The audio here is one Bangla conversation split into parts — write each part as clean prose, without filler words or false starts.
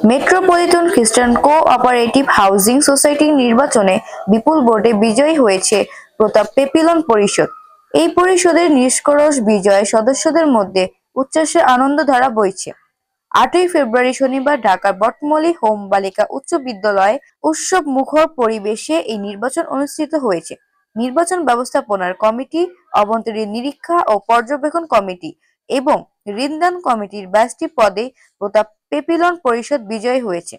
মেট্রোপলিটন খ্রিস্টান কো-অপারেটিভ হাউজিং সোসাইটির নির্বাচনে বিপুল ভোটে বিজয়ী হয়েছে প্রতাপ পেপিলন পরিষদ। এই পরিষদের নিষ্কর্ষ বিজয়ে সদস্যদের মধ্যে উচ্ছ্বাসের আনন্দধারা বইছে। 8ই ফেব্রুয়ারি শনিবার ঢাকার বটমূলী হোম বালিকা উচ্চ বিদ্যালয়ে উৎসব মুখর পরিবেশে এই নির্বাচন অনুষ্ঠিত হয়েছে। নির্বাচন ব্যবস্থাপনার কমিটি, অভ্যন্তরীণ নিরীক্ষা ও পর্যবেক্ষণ কমিটি এবং ঋণদান কমিটির 22টি পদে প্রতাপ পেপিলন পরিষদ বিজয়ী হয়েছে।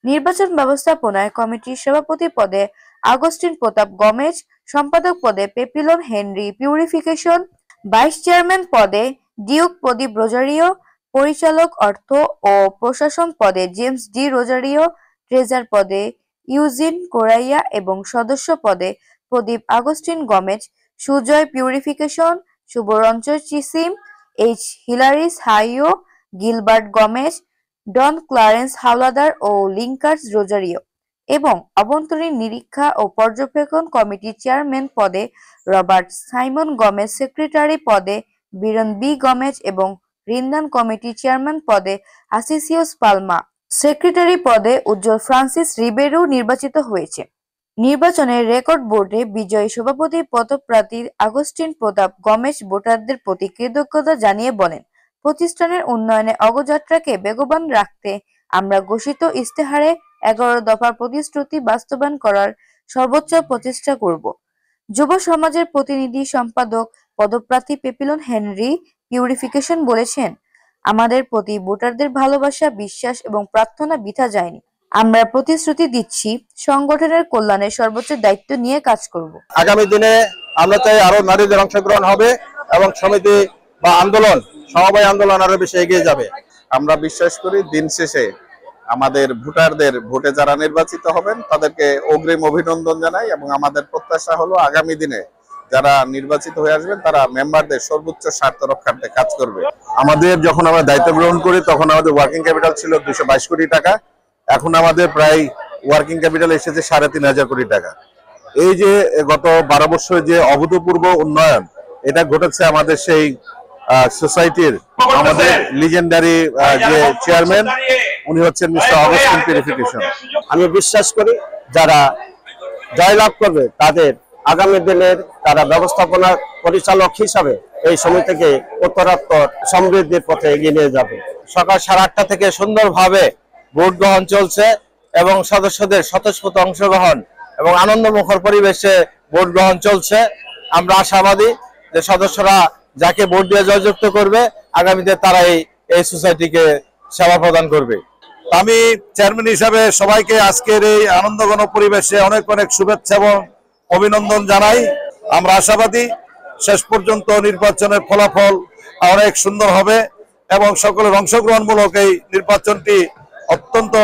নির্বাচন ব্যবস্থাপনায় কমিটির সভাপতি পদে আগস্টিন প্রতাপ গমেজ, সম্পাদক পদে Papillon Henry Purification, vice chairman পদে ডিউক প্রদীপ রোজারিও, পরিচালক অর্থ ও প্রশাসন পদে জেমস ডি রোজারিও, ট্রেজার পদে ইউজিন কোরাইয়া এবং সদস্য পদে Pradip Augustine Gomes, Sujoy Purification, Shubhoranjan Chisim, H Hilaris হাইও, Gilbert Gomes, Don Clarence Howlader ও লিঙ্কার্স রোজারিও এবং অভ্যন্তরীণ নিরীক্ষা ও পর্যবেক্ষণ কমিটির চেয়ারম্যান পদে রবার্ট সাইমন গমেজ, সেক্রেটারি পদে বিরন বি গমেজ এবং ঋণদান কমিটির চেয়ারম্যান পদে আসিসিওস পালমা, সেক্রেটারি পদে উজ্জ্বল ফ্রান্সিস রিবেরো নির্বাচিত হয়েছে। নির্বাচনের রেকর্ড ভোটে বিজয়ী সভাপতি পদপ্রার্থী আগস্টিন প্রতাপ গমেজ ভোটারদের প্রতি কৃতজ্ঞতা জানিয়ে বলেন, প্রতিষ্ঠানের উন্নয়নে অগ্রযাত্রাকে বেগবান রাখতে আমরা ঘোষিত ইশতেহারে 11 দফার প্রতিশ্রুতি বাস্তবায়ন করার সর্বোচ্চ প্রচেষ্টা করব। যুব সমাজের প্রতিনিধি সম্পাদক পদপ্রার্থী পেপিলন হেনরি পিউরিফিকেশন বলেছেন, আমাদের প্রতি ভোটারদের ভালোবাসা, বিশ্বাস এবং প্রার্থনা বৃথা যায়নি। আমরা প্রতিশ্রুতি দিচ্ছি সংগঠনের কল্যাণে সর্বোচ্চ দায়িত্ব নিয়ে কাজ করব। আগামী দিনে আমরা চাই আরো নারীদের অংশগ্রহণ হবে এবং সমিতি বা আন্দোলন, সমবায় আন্দোলন আরো বেশি এগিয়ে যাবে। আমরা বিশ্বাস করি দিন শেষে আমাদের ভোটারদের ভোটে যারা নির্বাচিত হবেন তাদেরকে অগ্রিম অভিনন্দন জানাই এবং আমাদের প্রত্যাশা হলো আগামী দিনে যারা নির্বাচিত হয়ে আসবেন তারা মেম্বারদের সর্বোচ্চ স্বার্থ রক্ষার্থে কাজ করবে। আমাদের যখন আমরা দায়িত্ব গ্রহণ করি তখন আমাদের ওয়ার্কিং ক্যাপিটাল ছিল 222 কোটি টাকা, এখন আমাদের প্রায় ওয়ার্কিং ক্যাপিটাল এসেছে 3,500 কোটি টাকা। এই যে গত 12 বছর যে অভূতপূর্ব উন্নয়ন এটা ঘটেছে আমাদের সেই সোসাইটির আমাদের লিজেন্ডারি যে চেয়ারম্যান উনি হচ্ছেন মিস্টার অগাস্টিন পিউরিফিকেশন। আমি বিশ্বাস করি যারা জয়লাভ করবে তাদের আগামী দিনের তারা ব্যবস্থাপনা পরিচালক হিসাবে এই সমিতিকে উত্তরোত্তর সমৃদ্ধির পথে এগিয়ে নিয়ে যাবে। সকাল 8:30 থেকে সুন্দরভাবে ভোট গ্রহণ চলছে এবং সদস্যদের স্বতঃস্ফূর্ত অংশগ্রহণ এবং আনন্দমুখর পরিবেশে ভোট গ্রহণ চলছে। আমরা আশাবাদী যে সদস্যরা যাকে ভোট দিয়ে জয়যুক্ত করবে আগামীতে তারাই এই সোসাইটিকে সেবা প্রদান করবে। আমি চেয়ারম্যান হিসাবে সবাইকে আজকের এই আনন্দঘন পরিবেশে অনেক অনেক শুভেচ্ছা এবং অভিনন্দন জানাই। আমরা আশাবাদী শেষ পর্যন্ত নির্বাচনের ফলাফল অনেক সুন্দর হবে এবং সকলের অংশগ্রহণমূলক এই নির্বাচনটি অত্যন্ত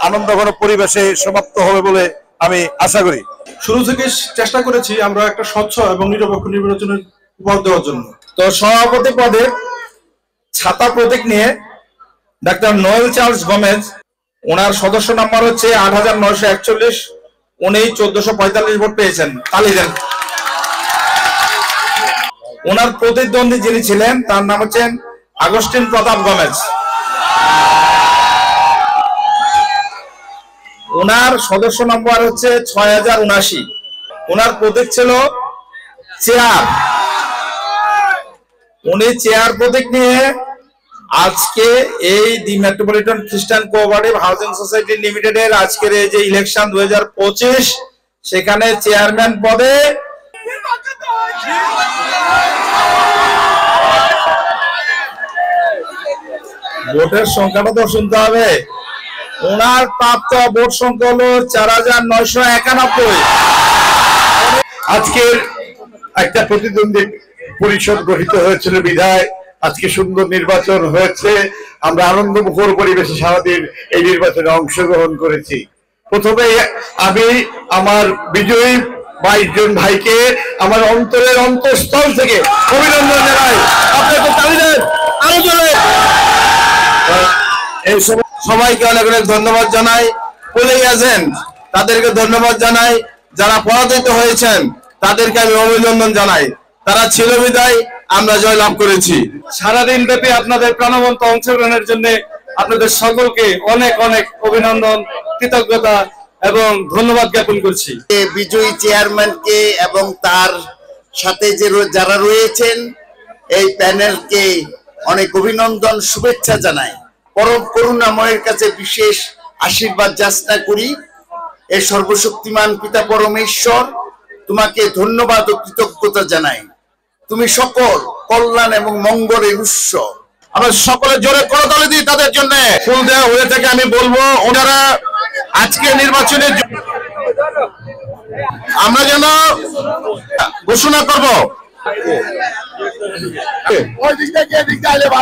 আনন্দঘন পরিবেশে সমাপ্ত হবে বলে আমি আশা করি। শুরু থেকে চেষ্টা করেছি আমরা একটা স্বচ্ছ এবং নিরপেক্ষ নির্বাচনের উপহার দেওয়ার জন্য। তো সভাপতি পদে ছাতা প্রতীক নিয়ে ডাক্তার নোয়েল চার্লস গমেজ, ওনার সদস্য নাম্বার হচ্ছে 8,941, উনি 1445 ভোট পেয়েছেন। তালি দেন। ওনার প্রতিদ্বন্দ্বী যিনি ছিলেন তার নাম হচ্ছেন আগস্টিন প্রতাপ গমেজ, ওনার সদস্য নম্বর হচ্ছে 6079, ওনার প্রতীক ছিল চেয়ার। উনি চেয়ার প্রতীক নিয়ে আজকে এই দি মেট্রোপলিটন খ্রিস্টান কোঅপারেটিভ হাউজিং সোসাইটি লিমিটেডের আজকের এই যে ইলেকশন 2025 সেখানে চেয়ারম্যান পদে ভোটের সংখ্যাটা তো শুনতে হবে। ওনার প্রাপ্ত ভোট সংখ্যা হলো 4,991। আজকের একটা প্রতিদ্বন্দ্বী পরিষদ গঠিত হয়েছিল বিধায় আজকে সুন্দর নির্বাচন হয়েছে। আমরা আনন্দমুখর পরিবেশে সারাদিন এই নির্বাচনে অংশগ্রহণ করেছি। প্রথমে আমি আমার বিজয়ী 22 জন ভাইকে আমার অন্তরের অন্তঃস্থল থেকে অভিনন্দন জানাই। আপনাকে তালি দেন, আরো জোরে। এই সবাইকে অনেক অনেক ধন্যবাদ জানাই। পোলিং এজেন্ট তাদেরকে ধন্যবাদ জানাই। যারা পরাজিত হয়েছেন তাদেরকে আমি অভিনন্দন জানাই। তারা ছিল বিদায় আমরা জয় লাভ করেছি। সারাদিন ব্যাপী আপনাদের প্রাণবন্ত অংশগ্রহণের জন্য আপনাদের সকলকে অনেক অনেক অভিনন্দন, কৃতজ্ঞতা এবং ধন্যবাদ জ্ঞাপন করছি। বিজয়ী চেয়ারম্যানকে এবং তার সাথে যে যারা রয়েছেন এই প্যানেলকে অনেক অভিনন্দন, শুভেচ্ছা জানাই। পরম করুণাময়ের কাছে বিশেষ আশীর্বাদ যাচনা করি। এই সর্বশক্তিমান পিতা পরমেশ্বর তোমাকে ধন্যবাদ ও কৃতজ্ঞতা জানাই। তুমি সকল কল্যাণ এবং মঙ্গলের উৎস। আমরা সকলে জোরে করতালি দিই তাদের জন্য। ফুল দেওয়া হয়ে থেকে আমি বলবো ওনারা আজকে নির্বাচনের আমরা যেন ঘোষণা করব।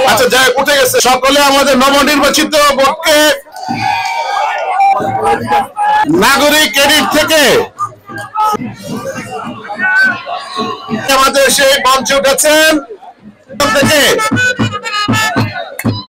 আচ্ছা যাই উঠে গেছে, সকলে আমাদের নবনির্বাচিত বোর্ডকে নাগরিক এডিট থেকে আমাদের সেই মঞ্চে উঠেছেন থেকে